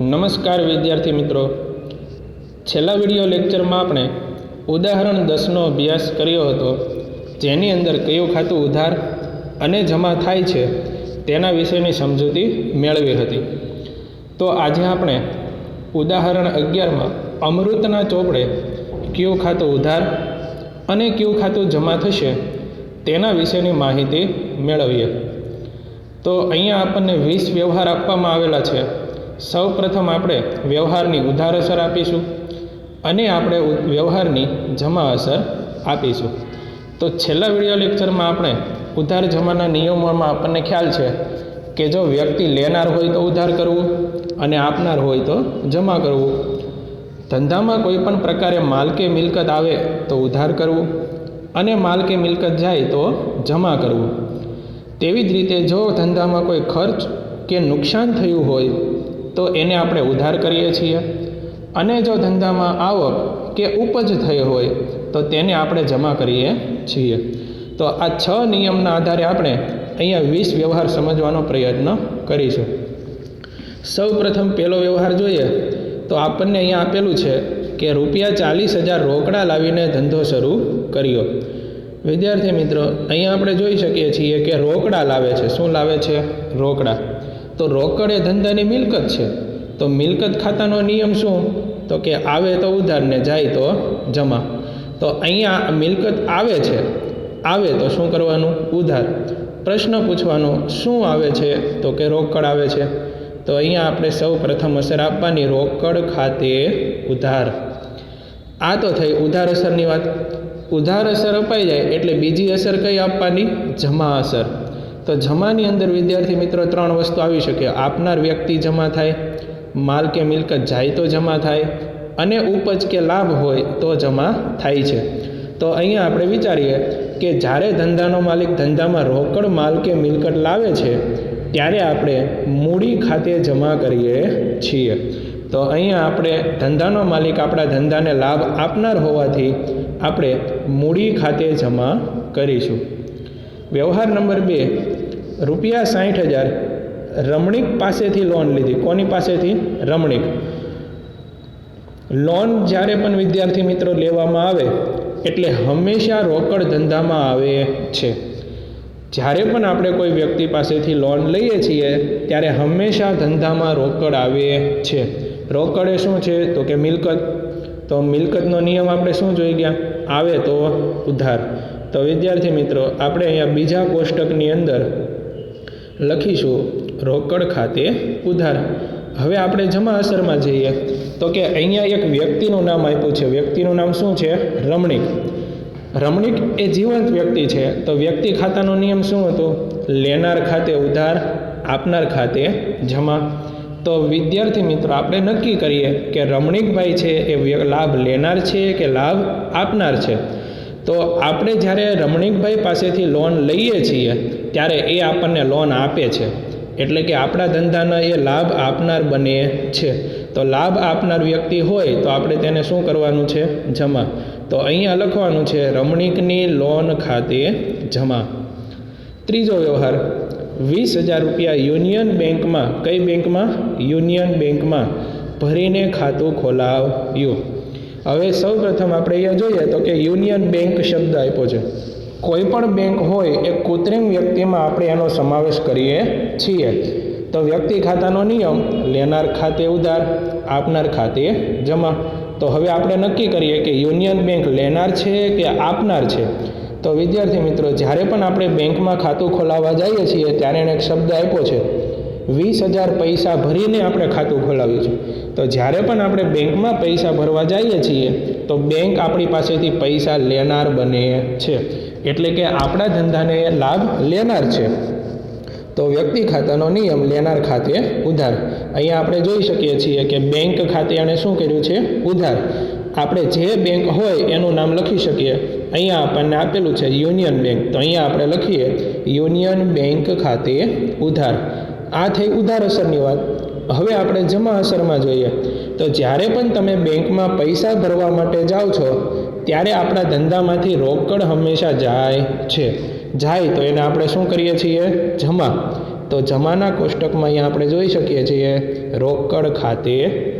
નમસ્કાર વિદ્યાર્થી મિત્રો, છેલ્લા વિડિયો લેક્ચરમાં આપણે ઉદાહરણ 10નો અભ્યાસ કર્યો હતો, જેની અંદર કયું ખાતું ઉધાર અને જમા થાય છે તેના વિશેની સમજૂતી મેળવી હતી. તો આજે આપણે ઉદાહરણ 11માં અમૃતના ચોપડે કયું ખાતું ઉધાર અને કયું ખાતું જમા થશે તેના વિશેની માહિતી મેળવીએ. તો અહીંયા આપણને 20 વ્યવહાર આપવામાં આવેલા છે. સૌ પ્રથમ આપણે વ્યવહારની ઉધાર અસર આપીશું અને આપણે વ્યવહારની જમા અસર આપીશું. તો છેલ્લા વિડિયો લેક્ચરમાં આપણે ઉધાર જમાના નિયમોમાં આપણને ખ્યાલ છે કે જો વ્યક્તિ લેનાર હોય તો ઉધાર કરવું અને આપનાર હોય તો જમા કરવું. ધંધામાં કોઈ પણ પ્રકારે માલ કે મિલકત આવે તો ઉધાર કરવું અને માલ કે મિલકત જાય તો જમા કરવું. તેવી જ રીતે જો ધંધામાં કોઈ ખર્ચ કે નુકસાન થયું હોય તો એને આપણે ઉધાર કરીએ છીએ અને જો ધંધામાં આવક કે ઉપજ થઈ હોય તો તેને આપણે જમા કરીએ છીએ. તો આ 6 નિયમના આધારે આપણે અહીંયા 20 વ્યવહાર સમજવાનો પ્રયત્ન કરીશું. સૌ પ્રથમ પહેલો વ્યવહાર જોઈએ તો આપણને અહીંયા આપેલું છે કે ₹40,000 રોકડા લાવીને ધંધો શરૂ કર્યો. વિદ્યાર્થી મિત્રો, અહીંયા આપણે જોઈ શકીએ છીએ કે રોકડા લાવે છે. શું લાવે છે? રોકડા. તો રોકડ એ ધંધાની મિલકત છે. તો મિલકત ખાતાનો નિયમ શું? તો કે આવે તો ઉધાર ને જાય તો જમા. તો અહીંયા મિલકત આવે છે, આવે તો શું કરવાનું? ઉધાર. પ્રશ્ન પૂછવાનો, શું આવે છે? તો કે રોકડ આવે છે. તો અહીંયા આપણે સૌ પ્રથમ અસર આપવાની, રોકડ ખાતે ઉધાર. આ તો થઈ ઉધાર અસરની વાત. ઉધાર અસર અપાઈ જાય એટલે બીજી અસર કઈ આપવાની? જમા અસર. તો જમાની અંદર વિદ્યાર્થી મિત્રો 3 વસ્તુ આવી શકે. આપનાર વ્યક્તિ જમા થાય, માલ કે મિલકત જાય તો જમા થાય અને ઉપજ કે લાભ હોય તો જમા થાય છે. તો અહીંયા આપણે વિચારીએ કે જ્યારે ધંધાનો માલિક ધંધામાં રોકડ માલ કે મિલકત લાવે છે ત્યારે આપણે મૂડી ખાતે જમા કરીએ છીએ. તો અહીંયા આપણે ધંધાનો માલિક આપણા ધંધાને લાભ આપનાર હોવાથી આપણે મૂડી ખાતે જમા કરીશું. વ્યવહાર નંબર 2, ₹60,000 રમણીક પાસેથી લોન લીધી. કોની પાસેથી? રમણીક. લોન જ્યારે પણ વિદ્યાર્થી મિત્રો લેવામાં આવે એટલે હંમેશા રોકડ ધંધામાં આવે છે. જ્યારે પણ આપણે કોઈ વ્યક્તિ પાસેથી લોન લઈએ છીએ ત્યારે હંમેશા ધંધામાં રોકડ આવે છે. રોકડ એ શું છે? તો કે મિલકત. તો મિલકતનો નિયમ આપણે શું જોઈ ગયા? આવે તો ઉધાર. તો વિદ્યાર્થી મિત્રો, આપણે અહીંયા બીજા કોષ્ટકની અંદર લખીશું રોકડ ખાતે ઉધાર. હવે આપણે જમા અસરમાં જઈએ તો કે અહીંયા એક વ્યક્તિનું નામ આપ્યું છે. વ્યક્તિનું નામ શું છે? રમણીક. રમણીક એ જીવંત વ્યક્તિ છે. તો વ્યક્તિ ખાતાનો નિયમ શું હતો? લેનાર ખાતે ઉધાર, આપનાર ખાતે જમા. તો વિદ્યાર્થી મિત્રો, આપણે નક્કી કરીએ કે રમણીકભાઈ છે એ લાભ લેનાર છે કે લાભ આપનાર છે. તો આપણે જ્યારે રમણીકભાઈ પાસેથી લોન લઈએ છીએ ત્યારે એ આપણને લોન આપે છે, એટલે કે આપણા ધંધાના એ લાભ આપનાર બને છે. તો લાભ આપનાર વ્યક્તિ હોય તો આપણે તેને શું કરવાનું છે? જમા. તો અહીંયા લખવાનું છે રમણીકની લોન ખાતે જમા. ત્રીજો વ્યવહાર, ₹20,000 યુનિયન બેંકમાં. કઈ બેંકમાં? યુનિયન બેંકમાં ભરીને ખાતું ખોલાવ્યું. હવે સૌ પ્રથમ આપણે અહીંયા જોઈએ તો કે યુનિયન બેંક શબ્દ આપ્યો છે. કોઈ પણ બેંક હોય એ કૃત્રિમ વ્યક્તિમાં આપણે એનો સમાવેશ કરીએ છીએ. તો વ્યક્તિ ખાતાનો નિયમ, લેનાર ખાતે ઉધાર, આપનાર ખાતે જમા. તો હવે આપણે નક્કી કરીએ કે યુનિયન બેંક લેનાર છે કે આપનાર છે. તો વિદ્યાર્થી મિત્રો, જ્યારે પણ આપણે બેંકમાં ખાતું ખોલાવવા જઈએ છીએ ત્યારે એને એક શબ્દ આપ્યો છે, 20,000 પૈસા ભરીને આપણે ખાતું ખોલાવ્યું છે. તો જ્યારે પણ આપણે બેંકમાં પૈસા ભરવા જઈએ છીએ તો બેંક આપણી પાસેથી પૈસા લેનાર બને છે, એટલે કે આપણા ધંધાને લાભ લેનાર છે. તો વ્યક્તિ ખાતાનો નિયમ, લેનાર ખાતે ઉધાર. અહીંયા આપણે જોઈ શકીએ છીએ કે બેંક ખાતે એણે શું કર્યું છે? ઉધાર. આપણે જે બેંક હોય એનું નામ લખી શકીએ. અહીંયા આપણને આપેલું છે યુનિયન બેંક. તો અહીંયા આપણે લખીએ યુનિયન બેંક ખાતે ઉધાર. આ થઈ ઉધાર અસરની વાત. હવે આપણે જમા અસરમાં જોઈએ તો જ્યારે પણ તમે બેંકમાં પૈસા ભરવા માટે જાઓ છો ત્યારે આપણા ધંધામાંથી રોકડ હંમેશા જાય છે. જાય તો એને આપણે શું કરીએ છીએ? જમા. તો જમાના કોષ્ટકમાં અહીંયા આપણે જોઈ શકીએ છીએ રોકડ ખાતે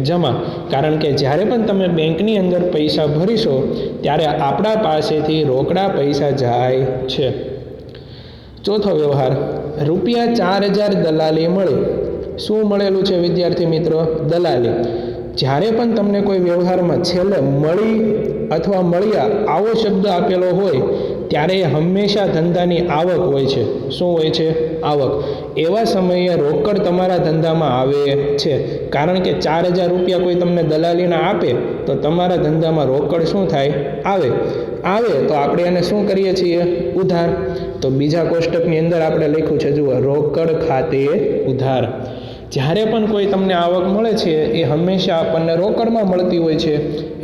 જમા, કારણ કે જ્યારે પણ તમે બેંકની અંદર પૈસા ભરીશો ત્યારે આપણા પાસેથી રોકડા પૈસા જાય છે. ચોથો વ્યવહાર, ₹4,000 દલાલી મળી. શું મળેલું છે વિદ્યાર્થી મિત્રો? દલાલી. જ્યારે પણ તમને કોઈ વ્યવહારમાં છેલ્લે મળી અથવા મળ્યા આવો શબ્દ આપેલો હોય ત્યારે હંમેશા ધંધાની આવક હોય છે. શું હોય છે? આવક. એવા સમયે રોકડ તમારા ધંધામાં આવે છે, કારણ કે ₹4,000 કોઈ તમને દલાલીના આપે તો તમારા ધંધામાં રોકડ શું થાય? આવે તો આપણે એને શું કરીએ છીએ? ઉધાર. તો બીજા કોષ્ટકની અંદર આપણે લખ્યું છે, જુઓ, રોકડ ખાતે ઉધાર. જ્યારે પણ કોઈ તમને આવક મળે છે એ હંમેશા આપણને રોકડમાં મળતી હોય છે,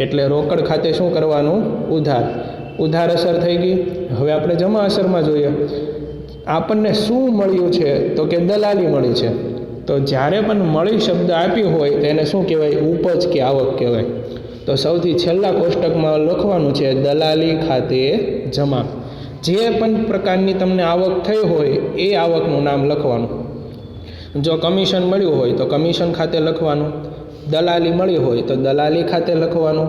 એટલે રોકડ ખાતે શું કરવાનું? ઉધાર. ઉધાર અસર થઈ ગઈ. હવે આપણે જમા અસરમાં જોઈએ. આપણને શું મળ્યું છે? તો કે દલાલી મળી છે. તો જ્યારે પણ મળી શબ્દ આપ્યો હોય તો એને શું કહેવાય? ઉપજ કે આવક કહેવાય. તો સૌથી છેલ્લા કોષ્ટકમાં લખવાનું છે દલાલી ખાતે જમા. જે પણ પ્રકારની તમને આવક થઈ હોય એ આવકનું નામ લખવાનું. જો કમિશન મળ્યું હોય તો કમિશન ખાતે લખવાનું, દલાલી મળી હોય તો દલાલી ખાતે લખવાનું,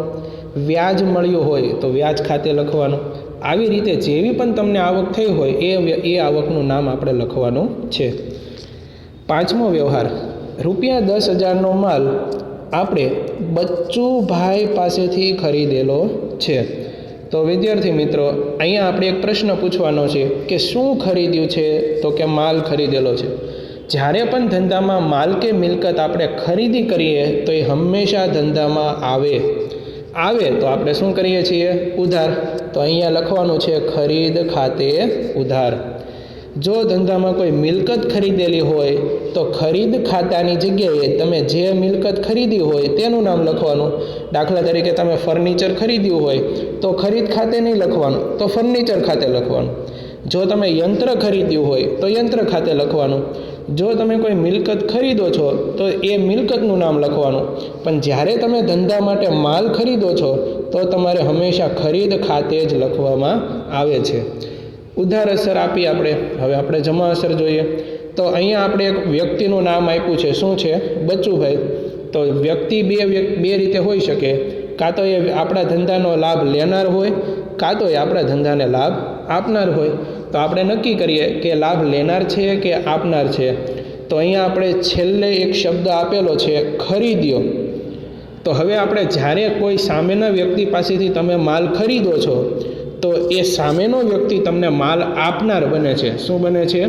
વ્યાજ મળ્યું હોય તો વ્યાજ ખાતે લખવાનું. આવી રીતે જેવી પણ તમને આવક થઈ હોય એ આવકનું નામ આપણે લખવાનું છે. પાંચમો વ્યવહાર, ₹10,000નો માલ આપણે બચ્ચુભાઈ પાસેથી ખરીદેલો છે. તો વિદ્યાર્થી મિત્રો, અહીંયા આપણે એક પ્રશ્ન પૂછવાનો છે કે શું ખરીદ્યું છે? તો કે માલ ખરીદેલો છે. જ્યારે પણ ધંધામાં માલ કે મિલકત આપણે ખરીદી કરીએ તો એ હંમેશા ધંધામાં આવે તો આપણે શું કરીએ છીએ? ઉધાર. તો અહીંયા લખવાનું છે ખરીદ ખાતે ઉધાર. જો ધંધામાં કોઈ મિલકત ખરીદેલી હોય તો ખરીદ ખાતાની જગ્યાએ તમે જે મિલકત ખરીદી હોય તેનું નામ લખવાનું. દાખલા તરીકે તમે ફર્નિચર ખરીદ્યું હોય તો ખરીદ ખાતે નહીં લખવાનું, તો ફર્નિચર ખાતે લખવાનું. જો તમે યંત્ર ખરીદ્યું હોય તો યંત્ર ખાતે લખવાનું. જો તમે કોઈ મિલકત ખરીદો છો તો એ મિલકતનું નામ લખવાનું. પણ જ્યારે તમે ધંધા માટે માલ ખરીદો છો તો તમારે હંમેશા ખરીદ ખાતે જ લખવામાં આવે છે. ઉધાર અસર આપી આપણે. હવે આપણે જમા અસર જોઈએ. તો અહીંયા આપણે એક વ્યક્તિનું નામ આપ્યું છે. શું છે? બચ્ચુભાઈ. તો વ્યક્તિ બે રીતે હોઈ શકે. કાં તો એ આપણા ધંધાનો લાભ લેનાર હોય, કાં તો એ આપણા ધંધાને લાભ આપનાર હોય. તો આપણે નક્કી કરીએ કે લાભ લેનાર છે કે આપનાર છે. તો અહીંયા આપણે છેલ્લે એક શબ્દ આપેલો છે ખરીદ્યો. તો હવે આપણે જ્યારે કોઈ સામેના વ્યક્તિ પાસેથી તમે માલ ખરીદો છો તો એ સામેનો વ્યક્તિ તમને માલ આપનાર બને છે. શું બને છે?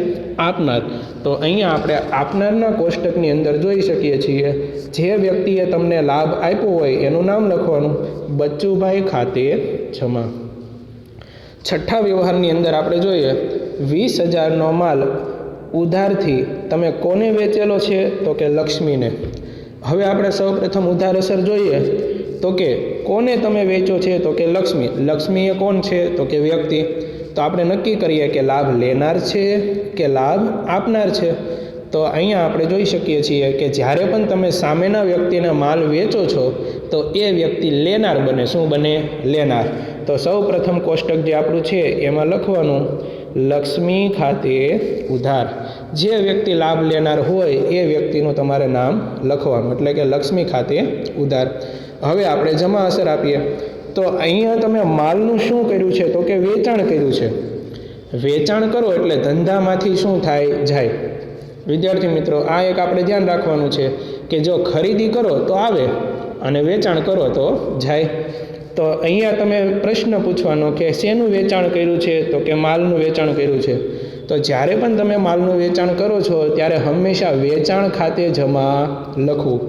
આપનાર. તો અહીંયા આપણે આપનારના કોષ્ટકની અંદર જોઈ શકીએ છીએ જે વ્યક્તિએ તમને લાભ આપ્યો હોય એનું નામ લખવાનું, બચ્ચુભાઈ ખાતે જમા. છઠ્ઠા વ્યવહારની અંદર આપણે જોઈએ, 20,000નો માલ ઉધારથી તમે કોને વેચેલો છે? તો કે લક્ષ્મીને. હવે આપણે સૌપ્રથમ ઉધાર અસર જોઈએ. તો કે કોને તમે વેચો છે? તો કે લક્ષ્મી. લક્ષ્મી એ કોણ છે? તો કે વ્યક્તિ. તો આપણે નક્કી કરીએ કે લાભ લેનાર છે કે લાભ આપનાર છે. તો અહીંયા આપણે જોઈ શકીએ છીએ કે જ્યારે પણ તમે સામેના વ્યક્તિને માલ વેચો છો તો એ વ્યક્તિ લેનાર બને. શું બને? લેનાર. તો સૌ પ્રથમ કોષ્ટક જે આપણું છે એમાં લખવાનું લક્ષ્મી ખાતે ઉધાર. જે વ્યક્તિ લાભ લેનાર હોય એ વ્યક્તિનું તમારે નામ લખવાનું, એટલે કે લક્ષ્મી ખાતે ઉધાર. હવે આપણે જમા અસર આપીએ. તો અહીંયા તમે માલનું શું કર્યું છે? તો કે વેચાણ કર્યું છે. વેચાણ કરો એટલે ધંધામાંથી શું થાય? જાય. વિદ્યાર્થી મિત્રો, આ એક આપણે ધ્યાન રાખવાનું છે કે જો ખરીદી કરો તો આવે અને વેચાણ કરો તો જાય. તો અહીંયા તમે પ્રશ્ન પૂછવાનો કે શેનું વેચાણ કર્યું છે? તો કે માલનું વેચાણ કર્યું છે. તો જ્યારે પણ તમે માલનું વેચાણ કરો છો ત્યારે હંમેશા વેચાણ ખાતે જમા લખવું.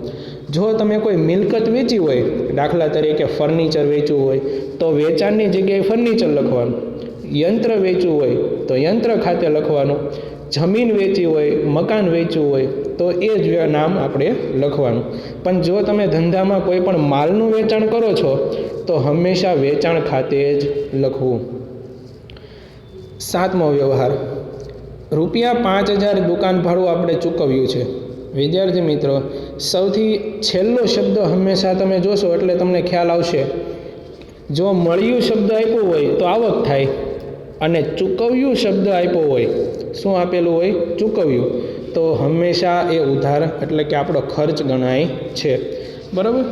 જો તમે કોઈ મિલકત વેચી હોય, દાખલા તરીકે ફર્નિચર વેચવું હોય તો વેચાણની જગ્યાએ ફર્નિચર લખવાનું. યંત્ર વેચવું હોય તો યંત્ર ખાતે લખવાનું. જમીન વેચી હોય, મકાન વેચવું હોય તો એ જ નામ આપણે લખવાનું. પણ જો તમે ધંધામાં કોઈ પણ માલનું વેચાણ કરો છો તો હંમેશા વેચાણ ખાતે જ લખવું. સાતમો વ્યવહાર, ₹5,000 દુકાન ભાડું આપણે ચૂકવ્યું છે. વિદ્યાર્થી મિત્રો, સૌથી છેલ્લો શબ્દ હંમેશા તમે જોશો એટલે તમને ખ્યાલ આવશે. જો મળ્યું શબ્દ આપ્યો હોય તો આવક થાય, અને ચૂકવ્યું શબ્દ આપ્યો હોય, શું આપેલું હોય? ચૂકવ્યું, તો હંમેશા એ ઉધાર એટલે કે આપણો ખર્ચ ગણાય છે. બરાબર.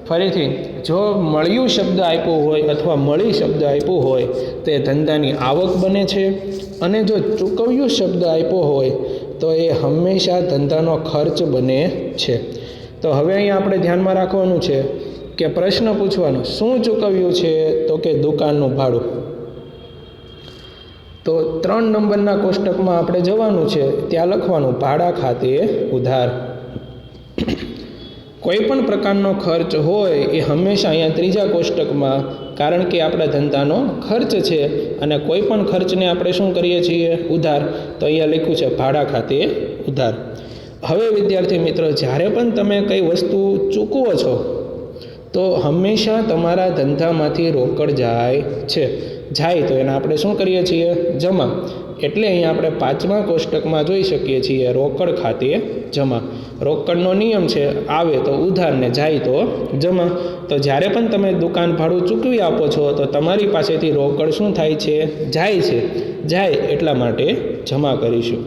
ફરીથી જો મળ્યું શબ્દ આપ્યો હોય અથવા મળી શબ્દ આપ્યો હોય તો એ ધંધાની આવક બને છે, અને જો ચૂકવ્યું શબ્દ આપ્યો હોય તો એ હંમેશા ધંધાનો ખર્ચ બને છે. તો હવે અહીંયા આપણે ધ્યાનમાં રાખવાનું છે કે પ્રશ્ન પૂછવાનો, શું ચૂકવ્યું છે? તો કે દુકાનનું ભાડું. તો 3 નંબરના કોષ્ટકમાં આપણે જવાનું છે, ત્યાં લખવાનું ભાડા ખાતે ઉધાર. કોઈ પણ પ્રકારનો ખર્ચ હોય એ હંમેશા અહીંયા ત્રીજા કોષ્ટકમાં, કારણ કે આપણા ધંધાનો ખર્ચ છે અને કોઈ પણ ખર્ચને આપણે શું કરીએ છીએ? ઉધાર. તો અહીંયા લખ્યું છે ભાડા ખાતે ઉધાર. હવે વિદ્યાર્થી મિત્રો, જ્યારે પણ તમે કઈ વસ્તુ ચૂકવો છો તો હંમેશા તમારા ધંધામાંથી રોકડ જાય તો એને આપણે શું કરીએ છીએ? જમા. એટલે અહીંયા આપણે 5મા કોષ્ટકમાં જોઈ શકીએ છીએ રોકડ ખાતે જમા. રોકડનો નિયમ છે, આવે તો ઉધાર ને જાય તો જમા. તો જ્યારે પણ તમે દુકાન ભાડું ચૂકવી આપો છો તો તમારી પાસેથી રોકડ શું થાય છે? જાય એટલા માટે જમા કરીશું.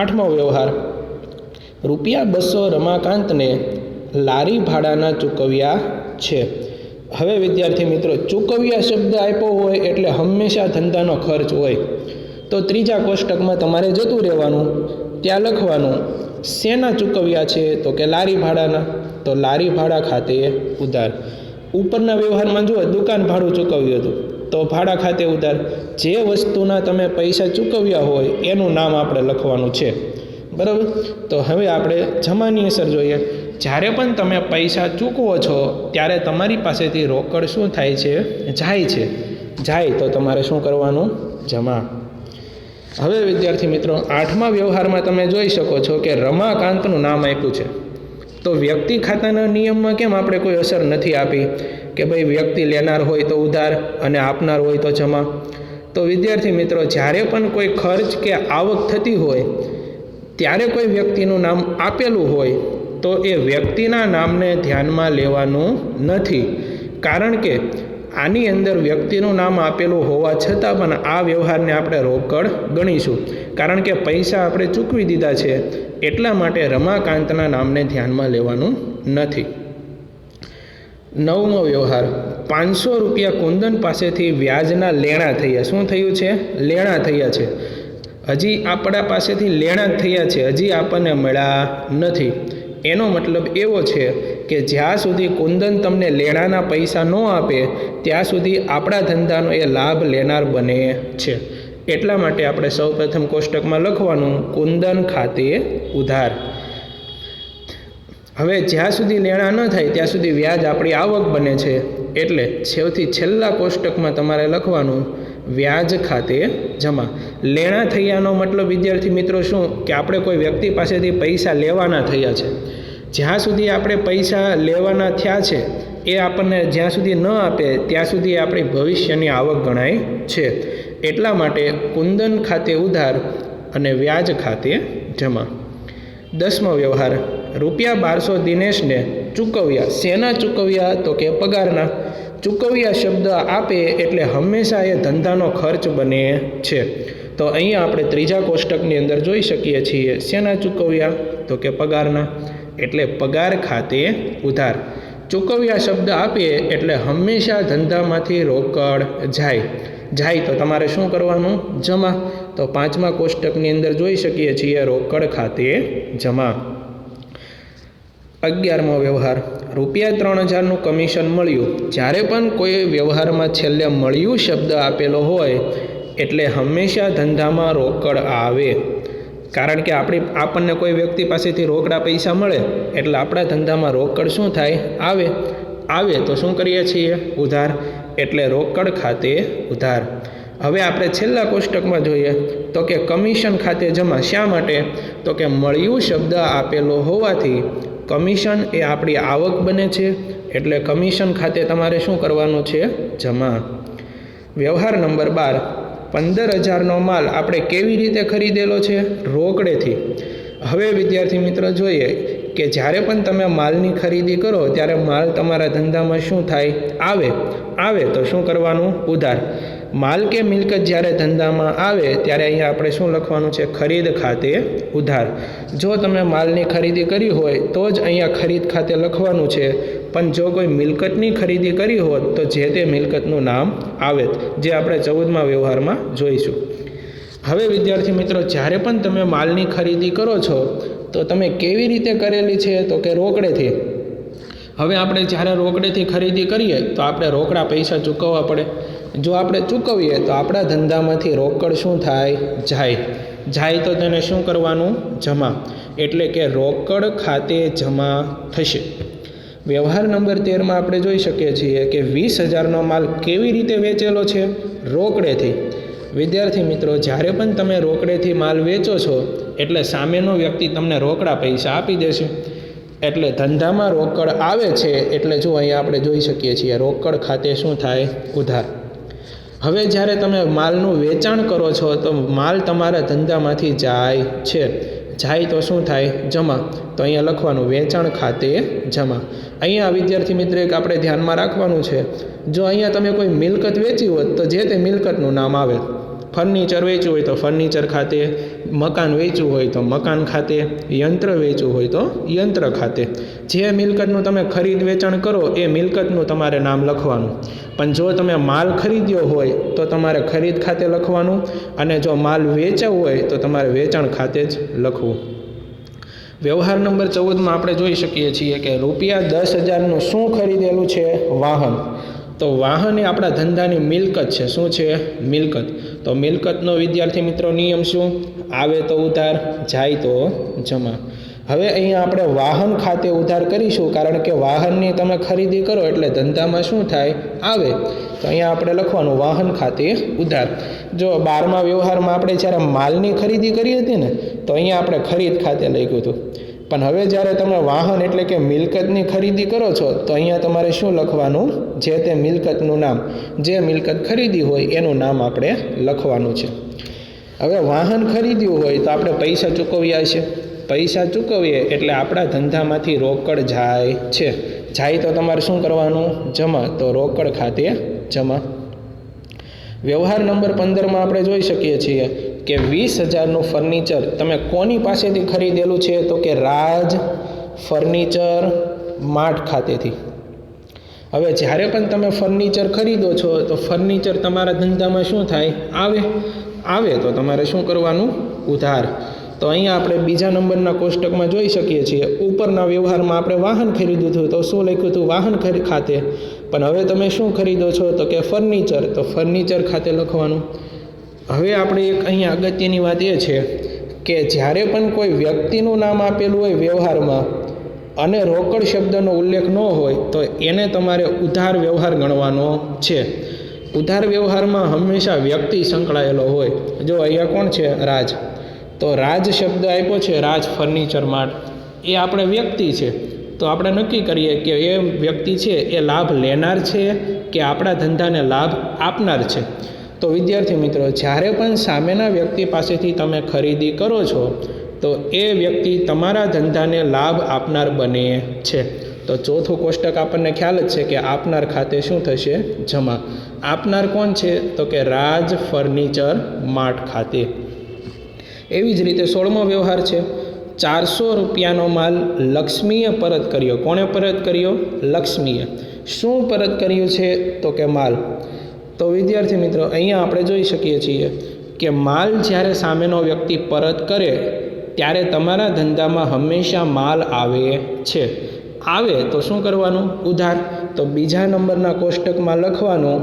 8મો વ્યવહાર, ₹200 રમાકાંતને લારી ભાડાના ચૂકવ્યા છે. હવે વિદ્યાર્થી મિત્રો, ચૂકવ્યા શબ્દ આપ્યો હોય એટલે હંમેશા ધંધાનો ખર્ચ હોય. તો ત્રીજા કોષ્ટકમાં તમારે જતું રહેવાનું, ત્યાં લખવાનું શેના ચૂકવ્યા છે? તો કે લારી ભાડાના. તો લારી ભાડા ખાતે ઉધાર. ઉપરના વ્યવહારમાં જુઓ, દુકાન ભાડું ચૂકવ્યું હતું તો ભાડા ખાતે ઉધાર. જે વસ્તુના તમે પૈસા ચૂકવ્યા હોય એનું નામ આપણે લખવાનું છે. બરાબર. તો હવે આપણે જમાની અસર જોઈએ. જ્યારે પણ તમે પૈસા ચૂકવો છો ત્યારે તમારી પાસેથી રોકડ શું થાય છે? જાય તો તમારે શું કરવાનું? જમા. હવે વિદ્યાર્થી મિત્રો, 8મા વ્યવહારમાં તમે જોઈ શકો છો કે રમાકાંતનું નામ આપ્યું છે. તો વ્યક્તિ ખાતાના નિયમમાં કેમ આપણે કોઈ અસર નથી આપી કે ભાઈ વ્યક્તિ લેનાર હોય તો ઉધાર અને આપનાર હોય તો જમા? તો વિદ્યાર્થી મિત્રો, જ્યારે પણ કોઈ ખર્ચ કે આવક થતી હોય ત્યારે કોઈ વ્યક્તિનું નામ આપેલું હોય તો એ વ્યક્તિના નામને ધ્યાનમાં લેવાનું નથી, કારણ કે આની અંદર વ્યક્તિનું નામ આપેલું હોવા છતાં પણ આ વ્યવહારને આપણે રોકડ ગણીશું, કારણ કે પૈસા આપણે ચૂકવી દીધા છે. એટલા માટે રમાકાંતના નામને ધ્યાનમાં લેવાનું નથી. 9મો વ્યવહાર, ₹500 કુંદન પાસેથી વ્યાજના લેણા થયા. શું થયું છે? લેણા થયા છે. હજી આપણા પાસેથી લેણા જ થયા છે, હજી આપણને મળ્યા નથી. એનો મતલબ એવો છે કે જ્યાં સુધી કુંદન તમને લેણાના પૈસા ન આપે ત્યાં સુધી આપણા ધંધાનો એ લાભ લેનાર બને છે. એટલા માટે આપણે સૌપ્રથમ કોષ્ટકમાં લખવાનું કુંદન ખાતે ઉધાર. હવે જ્યાં સુધી લેણા ન થાય ત્યાં સુધી વ્યાજ આપણી આવક બને છે, એટલે સૌથી છેલ્લા કોષ્ટકમાં તમારે લખવાનું વ્યાજ ખાતે જમા. લેણા થયાનો મતલબ વિદ્યાર્થી મિત્રો શું? કે આપણે કોઈ વ્યક્તિ પાસેથી પૈસા લેવાના થયા છે. જ્યાં સુધી આપણે પૈસા લેવાના થયા છે એ આપણને જ્યાં સુધી ન આપે ત્યાં સુધી આપણી ભવિષ્યની આવક ગણાય છે. એટલા માટે કુંદન ખાતે ઉધાર અને વ્યાજ ખાતે જમા. 10મો વ્યવહાર, ₹1200 દિનેશને ચૂકવ્યા. શેના ચૂકવ્યા? તો કે પગારના. ચૂકવ્યા શબ્દ આપે એટલે હંમેશા એ ધંધાનો ખર્ચ બને છે. તો અહીંયા આપણે ત્રીજા કોષ્ટકની અંદર જોઈ શકીએ છીએ શેના ચૂકવ્યા? તો કે પગારના. એટલે પગાર ખાતે ઉધાર. ચૂકવ્યા શબ્દ આપીએ એટલે હંમેશા ધંધામાંથી રોકડ જાય તો તમારે શું કરવાનું? જમા. તો 5મા કોષ્ટકની અંદર જોઈ શકીએ છીએ રોકડ ખાતે જમા. 11મો વ્યવહાર, ₹3000નું કમિશન મળ્યું. જ્યારે પણ કોઈ વ્યવહારમાં છેલ્લે મળ્યું શબ્દ આપેલો હોય એટલે હંમેશા ધંધામાં રોકડ આવે, કારણ કે આપણને કોઈ વ્યક્તિ પાસેથી રોકડા પૈસા મળે એટલે આપણા ધંધામાં રોકડ શું થાય? આવે તો શું કરીએ છીએ? ઉધાર. એટલે રોકડ ખાતે ઉધાર. હવે આપણે છેલ્લા કોષ્ટકમાં જોઈએ તો કે કમિશન ખાતે જમા. શા માટે? તો કે મળ્યું શબ્દ આપેલો હોવાથી કમિશન એ આપણી આવક બને છે, એટલે કમિશન ખાતે તમારે શું કરવાનું છે? જમા. વ્યવહાર નંબર 12, 15,000નો માલ આપણે કેવી રીતે ખરીદેલો છે? રોકડેથી. હવે વિદ્યાર્થી મિત્રો જોઈએ કે જ્યારે પણ તમે માલની ખરીદી કરો ત્યારે માલ તમારા ધંધામાં શું થાય? આવે તો શું કરવાનું? ઉધાર. માલ કે મિલકત જ્યારે ધંધામાં આવે ત્યારે અહીંયા આપણે શું લખવાનું છે? ખરીદ ખાતે ઉધાર. જો તમે માલની ખરીદી કરી હોય તો જ અહીંયા ખરીદ ખાતે લખવાનું છે, પણ જો કોઈ મિલકતની ખરીદી કરી હોત તો જે તે મિલકતનું નામ આવે, જે આપણે 14મા વ્યવહારમાં જોઈશું. હવે વિદ્યાર્થી મિત્રો, જ્યારે પણ તમે માલની ખરીદી કરો છો તો તમે કેવી રીતે કરેલી છે? તો કે રોકડેથી. હવે આપણે જ્યારે રોકડેથી ખરીદી કરીએ તો આપણે રોકડા પૈસા ચૂકવવા પડે. જો આપણે ચૂકવીએ તો આપણા ધંધામાંથી રોકડ શું થાય? જાય તો તેને શું કરવાનું? જમા. એટલે કે રોકડ ખાતે જમા થશે. વ્યવહાર નંબર 13માં આપણે જોઈ શકીએ છીએ કે 20,000નો માલ કેવી રીતે વેચેલો છે? રોકડેથી. વિદ્યાર્થી મિત્રો, જ્યારે પણ તમે રોકડેથી માલ વેચો છો એટલે સામેનો વ્યક્તિ તમને રોકડા પૈસા આપી દેશે. એટલે ધંધામાં રોકડ આવે છે એટલે જો અહીંયા આપણે જોઈ શકીએ છીએ રોકડ ખાતે શું થાય? ઉધાર. હવે જ્યારે તમે માલનું વેચાણ કરો છો તો માલ તમારા ધંધામાંથી જાય તો શું થાય? જમા. તો અહીંયા લખવાનું વેચાણ ખાતે જમા. અહીંયા વિદ્યાર્થી મિત્ર એક આપણે ધ્યાનમાં રાખવાનું છે, જો અહીંયા તમે કોઈ મિલકત વેચી હોત તો જે તે મિલકતનું નામ આવે. ફર્નિચર વેચ્યું હોય તો ફર્નિચર ખાતે, મકાન વેચ્યું હોય તો મકાન ખાતે, યંત્ર વેચ્યું હોય તો યંત્ર ખાતે. જે મિલકતનું તમે ખરીદ વેચાણ કરો એ મિલકતનું તમારે નામ લખવાનું. પણ જો તમે માલ ખરીદ્યો હોય તો તમારે ખરીદ ખાતે લખવાનું, અને જો માલ વેચાવો હોય તો તમારે વેચાણ ખાતે જ લખવું. વ્યવહાર નંબર 14માં આપણે જોઈ શકીએ છીએ કે ₹10,000નું શું ખરીદેલું છે? વાહન. તો વાહન એ આપણા ધંધાની મિલકત છે. શું છે? મિલકત. તો મિલકતનો વિદ્યાર્થી મિત્રો નિયમ શું? આવે તો ઉધાર, જાય તો જમા. હવે અહીંયા આપણે વાહન ખાતે ઉધાર કરીશું, કારણ કે વાહનની તમે ખરીદી કરો એટલે ધંધામાં શું થાય? આવે. તો અહીંયા આપણે લખવાનું વાહન ખાતે ઉધાર. જો 12મા વ્યવહારમાં આપણે જ્યારે માલની ખરીદી કરી હતી ને તો અહીંયા આપણે ખરીદ ખાતે લખ્યું હતું. પણ હવે જ્યારે તમે વાહન એટલે કે મિલકતની ખરીદી કરો છો તો અહીંયા તમારે શું લખવાનું? જે તે મિલકતનું નામ, જે મિલકત ખરીદી હોય એનું નામ આપણે લખવાનું છે. હવે વાહન ખરીદ્યું હોય તો આપણે પૈસા ચૂકવ્યા છે. પૈસા ચૂકવીએ એટલે આપણા ધંધામાંથી રોકડ જાય તો તમારે શું કરવાનું? જમા. તો રોકડ ખાતે જમા. વ્યવહાર નંબર 15માં આપણે જોઈ શકીએ છીએ કે 20,000નું ફર્નિચર તમે કોની પાસેથી ખરીદેલું છે? તો કે રાજ ફર્નિચર માર્ટ ખાતેથી. હવે જ્યારે પણ તમે ફર્નિચર ખરીદો છો તો ફર્નિચર તમારા ધંધામાં શું થાય? આવે તો તમારે શું કરવાનું? ઉધાર. તો અહીંયા આપણે બીજા નંબરના કોષ્ટકમાં જોઈ શકીએ છીએ ઉપરના વ્યવહારમાં આપણે વાહન ખરીદ્યું હતું તો શું લખ્યું હતું? વાહન ખાતે. પણ હવે તમે શું ખરીદો છો? તો કે ફર્નિચર. તો ફર્નિચર ખાતે લખવાનું. હવે આપણે એક અહીંયા અગત્યની વાત એ છે કે જ્યારે પણ કોઈ વ્યક્તિનું નામ આપેલું હોય વ્યવહારમાં અને રોકડ શબ્દનો ઉલ્લેખ ન હોય તો એને તમારે ઉધાર વ્યવહાર ગણવાનો છે. ઉધાર વ્યવહારમાં હંમેશા વ્યક્તિ સંકળાયેલો હોય. જો અહીંયા કોણ છે? રાજ. તો રાજ શબ્દ આપ્યો છે, રાજ ફર્નિચર માર્ટ, એ આપણે વ્યક્તિ છે. તો આપણે નક્કી કરીએ કે એ વ્યક્તિ છે એ લાભ લેનાર છે કે આપણા ધંધાને લાભ આપનાર છે. તો વિદ્યાર્થી મિત્રો, જ્યારે પણ સામેના વ્યક્તિ પાસેથી તમે ખરીદી કરો છો તો એ વ્યક્તિ તમારા ધંધાને લાભ આપનાર બને છે. તો ચોથું કોષ્ટક આપણને ખ્યાલ જ છે કે આપનાર ખાતે શું થશે? જમા. આપનાર કોણ છે? તો કે રાજ ફર્નિચર માર્ટ ખાતે. એવી જ રીતે 16મો વ્યવહાર છે. 400 રૂપિયાનો માલ લક્ષ્મીએ પરત કર્યો. કોણે પરત કર્યો? લક્ષ્મીએ. શું પરત કર્યું છે? તો કે માલ. તો વિદ્યાર્થી મિત્રો, અહીંયા આપણે જોઈ શકીએ છીએ કે માલ જ્યારે સામેનો વ્યક્તિ પરત કરે ત્યારે તમારા ધંધામાં હંમેશા માલ આવે છે. આવે તો શું કરવાનું? ઉધાર. તો બીજા નંબરના કોષ્ટકમાં લખવાનું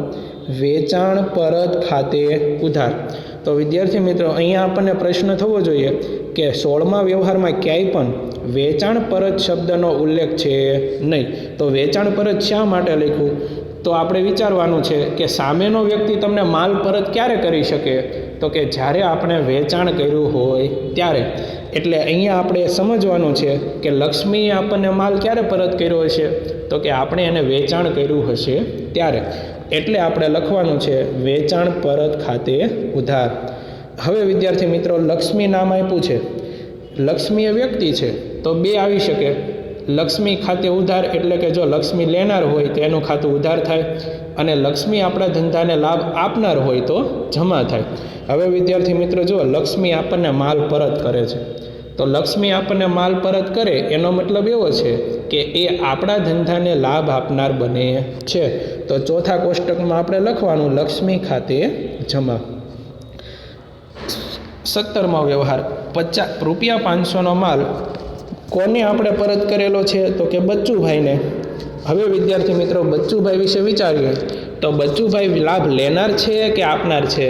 વેચાણ પરત ખાતે ઉધાર. તો વિદ્યાર્થી મિત્રો, અહીંયા આપણને પ્રશ્ન થવો જોઈએ કે 16મા વ્યવહારમાં ક્યાંય પણ વેચાણ પરત શબ્દનો ઉલ્લેખ છે નહીં. તો વેચાણ પરત શા માટે લખ્યું? તો આપણે વિચારવાનું છે કે સામેનો વ્યક્તિ તમને માલ પરત ક્યારે કરી શકે? તો કે જ્યારે આપણે વેચાણ કર્યું હોય ત્યારે. એટલે અહીંયા આપણે સમજવાનું છે કે લક્ષ્મીએ આપણને માલ ક્યારે પરત કર્યો હશે? તો કે આપણે એને વેચાણ કર્યું હશે ત્યારે. એટલે આપણે લખવાનું છે વેચાણ પરત ખાતે ઉધાર. હવે વિદ્યાર્થી મિત્રો, લક્ષ્મી નામ આપ્યું છે. લક્ષ્મી એ વ્યક્તિ છે તો બે આવી શકે. લક્ષ્મી ખાતે ઉધાર એટલે કે જો લક્ષ્મી લેનાર હોય તો એનું ખાતું ઉધાર થાય, અને લક્ષ્મી આપણા ધંધાને લાભ આપનાર હોય તો જમા થાય. હવે વિદ્યાર્થી મિત્રો જુઓ, લક્ષ્મી આપણને માલ પરત કરે છે, તો લક્ષ્મી આપણને માલ પરત કરે એનો મતલબ એવો છે કે એ આપણા ધંધાને લાભ આપનાર બને છે. તો ચોથા કોષ્ટકમાં આપણે લખવાનું લક્ષ્મી ખાતે જમા. 17મો વ્યવહાર, ₹500નો માલ કોને આપણે પરત કરેલો છે? તો કે બચ્ચુભાઈને. હવે વિદ્યાર્થી મિત્રો બચ્ચુભાઈ વિશે વિચારીએ તો બચ્ચુભાઈ લાભ લેનાર છે કે આપનાર છે?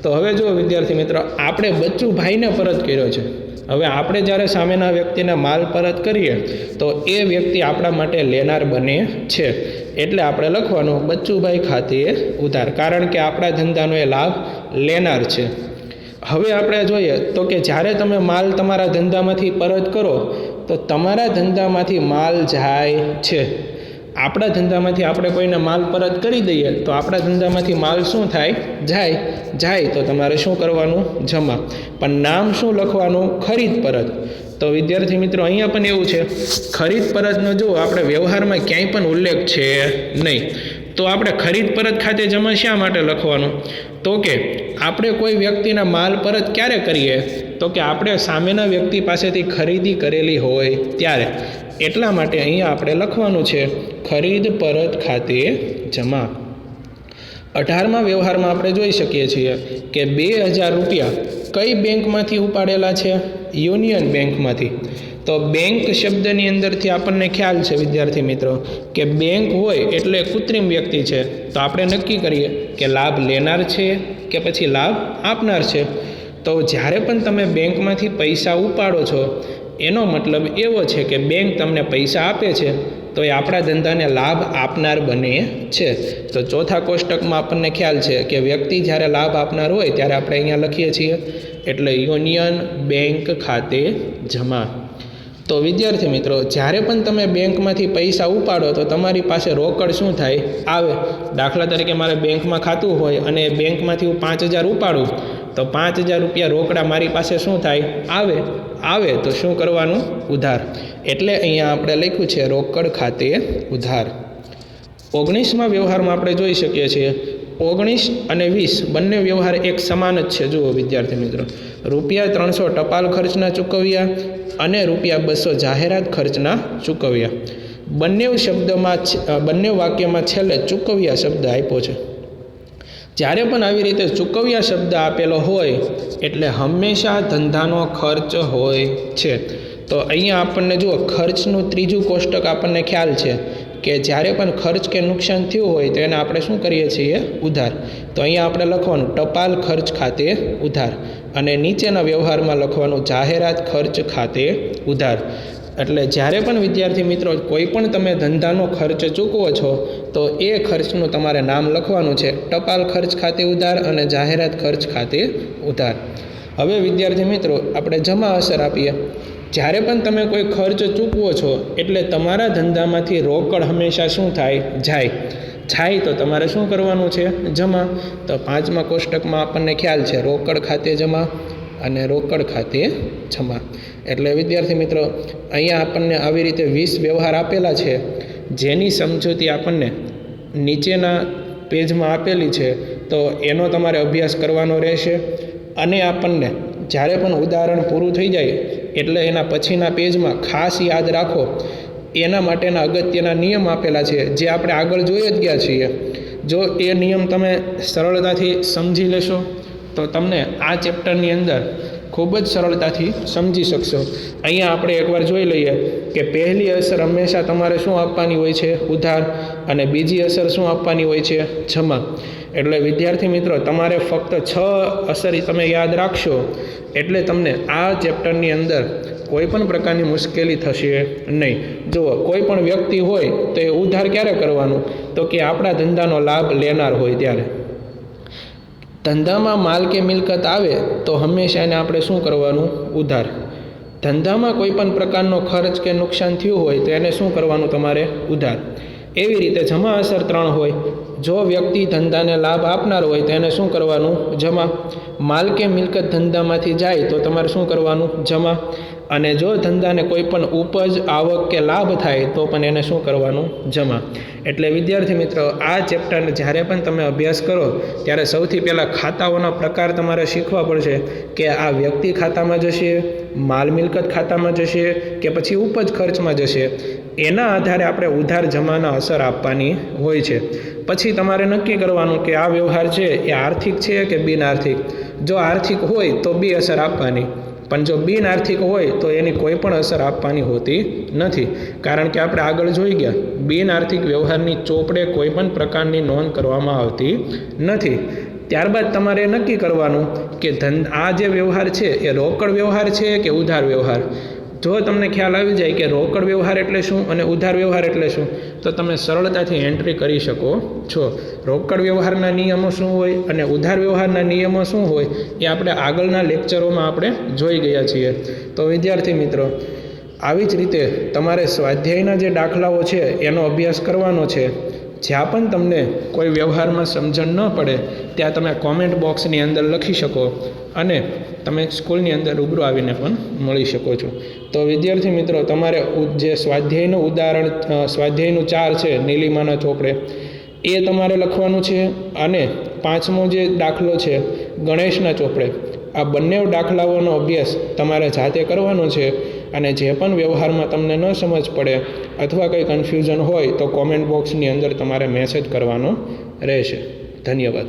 તો હવે જુઓ વિદ્યાર્થી મિત્રો, આપણે બચ્ચુભાઈને પરત કર્યો છે. હવે આપણે જ્યારે સામેના વ્યક્તિને માલ પરત કરીએ તો એ વ્યક્તિ આપણા માટે લેનાર બને છે, એટલે આપણે લખવાનું બચ્ચુભાઈ ખાતે ઉધાર, કારણ કે આપણા ધંધાનો એ લાભ લેનાર છે. હવે આપણે જોઈએ તો કે જ્યારે તમે માલ તમારા ધંધામાંથી પરત કરો તો તમારા ધંધામાંથી માલ જાય છે. આપણા ધંધામાંથી આપણે કોઈને માલ પરત કરી દઈએ તો આપણા ધંધામાંથી માલ શું થાય? જાય. તો તમારે શું કરવાનું? જમા. પણ નામ શું લખવાનું? ખરીદ પરત. તો વિદ્યાર્થી મિત્રો અહીંયા પણ એવું છે, ખરીદ પરતનો જો આપણે વ્યવહારમાં ક્યાંય પણ ઉલ્લેખ છે નહીં, તો આપણે ખરીદ પરત ખાતે જમા શા માટે લખવાનું? તો કે આપણે કોઈ વ્યક્તિના માલ પરત ક્યારે કરીએ? તો કે આપણે સામેના વ્યક્તિ પાસેથી ખરીદી કરેલી હોય ત્યારે. એટલા માટે અહીંયા આપણે લખવાનું છે ખરીદ પરત ખાતે જમા. 18મા વ્યવહારમાં આપણે જોઈ શકીએ છીએ કે ₹2000 કઈ બેંકમાંથી ઉપાડેલા છે? યુનિયન બેંકમાંથી. તો બેંક શબ્દની અંદરથી આપણને ખ્યાલ છે વિદ્યાર્થી મિત્રો કે બેંક હોય એટલે કૃત્રિમ વ્યક્તિ છે. તો આપણે નક્કી કરીએ કે લાભ લેનાર છે કે પછી લાભ આપનાર છે. તો જ્યારે પણ તમે બેંકમાંથી પૈસા ઉપાડો છો એનો મતલબ એવો છે કે બેંક તમને પૈસા આપે છે, તો એ આપણા ધંધાને લાભ આપનાર બને છે. તો ચોથા કોષ્ટકમાં આપણને ખ્યાલ છે કે વ્યક્તિ જ્યારે લાભ આપનાર હોય ત્યારે આપણે અહીંયા લખીએ છીએ, એટલે યુનિયન બેંક ખાતે જમા. તો વિદ્યાર્થી મિત્રો જ્યારે પણ તમે બેંકમાંથી પૈસા ઉપાડો તો તમારી પાસે રોકડ શું થાય? આવે. દાખલા તરીકે મારે બેંકમાં ખાતું હોય અને બેંકમાંથી હું 5000 ઉપાડું તો ₹5000 રોકડા મારી પાસે શું થાય? આવે. તો શું કરવાનું? ઉધાર. એટલે અહીંયા આપણે લખ્યું છે રોકડ ખાતે ઉધાર. 19મા વ્યવહારમાં આપણે જોઈ શકીએ છીએ 19 અને 20 બંને વ્યવહાર એક સમાન જ છે. જુઓ વિદ્યાર્થી મિત્રો, ₹300 ટપાલ ખર્ચના ચૂકવ્યા અને ₹200 જાહેરાત ખર્ચના ચૂકવ્યા. બંને વાક્યમાં છેલ્લે ચૂકવ્યા શબ્દ આપ્યો છે. જ્યારે પણ આવી રીતે ચૂકવ્યા શબ્દ આપેલો હોય એટલે હંમેશા ધંધાનો ખર્ચ હોય છે. તો અહીંયા આપણને જુઓ ખર્ચનું ત્રીજું કોષ્ટક આપણને ખ્યાલ છે કે જ્યારે પણ ખર્ચ કે નુકસાન થયું હોય તો એને આપણે શું કરીએ છીએ? ઉધાર. તો અહીંયા આપણે લખવાનું ટપાલ ખર્ચ ખાતે ઉધાર, અને નીચેના વ્યવહારમાં લખવાનું જાહેરાત ખર્ચ ખાતે ઉધાર. એટલે જ્યારે પણ વિદ્યાર્થી મિત્રો કોઈ પણ તમે ધંધાનો ખર્ચ ચૂકવો છો તો એ ખર્ચનું તમારે નામ લખવાનું છે ટપાલ ખર્ચ ખાતે ઉધાર અને જાહેરાત ખર્ચ ખાતે ઉધાર. હવે વિદ્યાર્થી મિત્રો આપણે જમા અસર આપીએ. જ્યારે પણ તમે કોઈ ખર્ચ ચૂકવો છો એટલે તમારા ધંધામાંથી રોકડ હંમેશા શું થાય? જાય. તો તમારે શું કરવાનું છે? જમા. તો 5મા કોષ્ટકમાં આપણને ખ્યાલ છે રોકડ ખાતે જમા અને રોકડ ખાતે જમા. એટલે વિદ્યાર્થી મિત્રો અહીંયા આપણને આવી રીતે 20 વ્યવહાર આપેલા છે, જેની સમજૂતી આપણને નીચેના પેજમાં આપેલી છે. તો એનો તમારે અભ્યાસ કરવાનો રહેશે, અને આપણને જ્યારે પણ ઉદાહરણ પૂરું થઈ જાય એટલે એના પછીના પેજમાં ખાસ યાદ રાખો એના માટેના અગત્યના નિયમ આપેલા છે, જે આપણે આગળ જોઈ જ ગયા છીએ. જો એ નિયમ તમે સરળતાથી સમજી લેશો તો તમને આ ચેપ્ટરની અંદર ખૂબ જ સરળતાથી સમજી શકશો. અહીંયા આપણે એકવાર જોઈ લઈએ કે પહેલી અસર હંમેશા તમારે શું આપવાની હોય છે? ઉધાર. અને બીજી અસર શું આપવાની હોય છે? જમા. એટલે વિદ્યાર્થી મિત્રો તમારે ફક્ત 6 અસર તમે યાદ રાખશો એટલે તમને આ ચેપ્ટરની અંદર કોઈ પણ પ્રકારની મુશ્કેલી થશે નહીં. જુઓ, કોઈ પણ વ્યક્તિ હોય તો એ ઉધાર ક્યારે કરવાનું? તો કે આપણા ધંધાનો લાભ લેનાર હોય ત્યારે. ધંધામાં માલ કે મિલકત આવે તો હંમેશા એને આપણે શું કરવાનું? ઉધાર. ધંધામાં કોઈ પણ પ્રકારનો ખર્ચ કે નુકસાન થયું હોય તો એને શું કરવાનું? તમારે ઉધાર. એવી રીતે જમા અસર 3 હોય. જો વ્યક્તિ ધંધાને લાભ આપનાર હોય તો એને શું કરવાનું? જમા. માલ કે મિલકત ધંધામાંથી જાય તો તમારે શું કરવાનું? જમા. અને જો ધંધાને કોઈ પણ ઉપજ, આવક કે લાભ થાય તો પણ એને શું કરવાનું? જમા. એટલે વિદ્યાર્થી મિત્રો, આ ચેપ્ટરને જ્યારે પણ તમે અભ્યાસ કરો ત્યારે સૌથી પહેલાં ખાતાઓના પ્રકાર તમારે શીખવા પડશે કે આ વ્યક્તિ ખાતામાં જશે, માલ મિલકત ખાતામાં જશે કે પછી ઉપજ ખર્ચમાં જશે. એના આધારે આપણે ઉધાર જમાના અસર આપવાની હોય છે. પછી તમારે નક્કી કરવાનું કે આ વ્યવહાર છે એ આર્થિક છે કે બિન આર્થિક. જો આર્થિક હોય તો બી અસર આપવાની, પણ જો બિન આર્થિક હોય તો એની કોઈ પણ અસર આપવાની હોતી નથી. કારણ કે આપણે આગળ જોઈ ગયા, બિન આર્થિક વ્યવહારની ચોપડે કોઈ પણ પ્રકારની નોંધ કરવામાં આવતી નથી. ત્યારબાદ તમારે નક્કી કરવાનું કે આ જે વ્યવહાર છે એ રોકડ વ્યવહાર છે કે ઉધાર વ્યવહાર. જો તમને ખ્યાલ આવી જાય કે રોકડ વ્યવહાર એટલે શું અને ઉધાર વ્યવહાર એટલે શું, તો તમે સરળતાથી એન્ટ્રી કરી શકો છો. રોકડ વ્યવહારના નિયમો શું હોય અને ઉધાર વ્યવહારના નિયમો શું હોય એ આપણે આગળના લેક્ચરોમાં આપણે જોઈ ગયા છીએ. તો વિદ્યાર્થી મિત્રો, આવી જ રીતે તમારે સ્વાધ્યાયના જે દાખલાઓ છે એનો અભ્યાસ કરવાનો છે. જ્યાં પણ તમને કોઈ વ્યવહારમાં સમજણ ન પડે ત્યાં તમે કોમેન્ટ બોક્સની અંદર લખી શકો અને તમે સ્કૂલની અંદર રૂબરૂ આવીને પણ મળી શકો છો. તો વિદ્યાર્થી મિત્રો, તમારે જે સ્વાધ્યાયનું ઉદાહરણ, સ્વાધ્યાયનું 4 છે નીલિમાના ચોપડે, એ તમારે લખવાનું છે. અને 5મો જે દાખલો છે ગણેશના ચોપડે, આ બંને દાખલાઓનો અભ્યાસ તમારે જાતે કરવાનો છે. અને જે પણ વ્યવહારમાં તમને ન સમજ પડે અથવા કંઈ કન્ફ્યુઝન હોય તો કોમેન્ટ બોક્સની અંદર તમારે મેસેજ કરવાનો રહેશે. ધન્યવાદ.